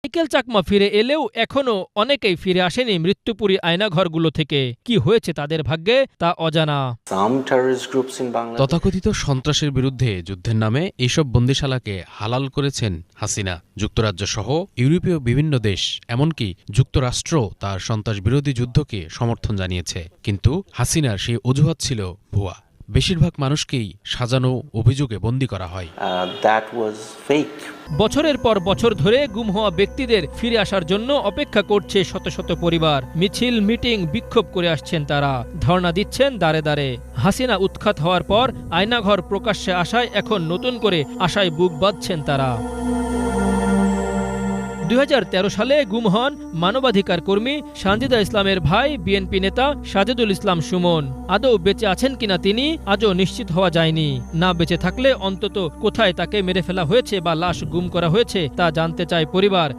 Michael Chakma ফিরে এলেও এখনও অনেকেই ফিরে আসেনি মৃত্যুপুরী আয়নাঘরগুলো থেকে। কি হয়েছে তাদের ভাগ্যে তা অজানা। তথাকথিত সন্ত্রাসের বিরুদ্ধে যুদ্ধের নামে এইসব বন্দিশালাকে হালাল করেছেন হাসিনা। যুক্তরাজ্য সহ ইউরোপীয় বিভিন্ন দেশ, এমনকি যুক্তরাষ্ট্র তার সন্ত্রাস বিরোধী যুদ্ধকে সমর্থন জানিয়েছে। কিন্তু হাসিনার সেই অজুহাত ছিল ভুয়া। বেশিরভাগ মানুষকেই সাজানো অভিযোগে বন্দী করা হয়। বছরের পর বছর ধরে গুম হওয়া ব্যক্তিদের ফিরে আসার জন্য অপেক্ষা করছে শত শত পরিবার। মিছিল, মিটিং, বিক্ষোভ করে আসছেন তারা, ধর্ণা দিচ্ছেন দাঁড়ে দাঁড়ে। হাসিনা উৎখাত হওয়ার পর আয়নাঘর প্রকাশ্যে আসায় এখন নতুন করে আশায় বুক বাঁধছেন তারা। 2013 সালে গুম হন মানবাধিকার কর্মী সানজিদা ইসলামের ভাই বিএনপি নেতা সাজেদুল ইসলাম সুমন। আদৌ বেঁচে আছেন কিনা তিনি আজও নিশ্চিত হওয়া যায়নি। না বেঁচে থাকলে অন্তত কোথায় তাকে মেরে ফেলা হয়েছে বা লাশ গুম করা হয়েছে তা জানতে চায় পরিবার।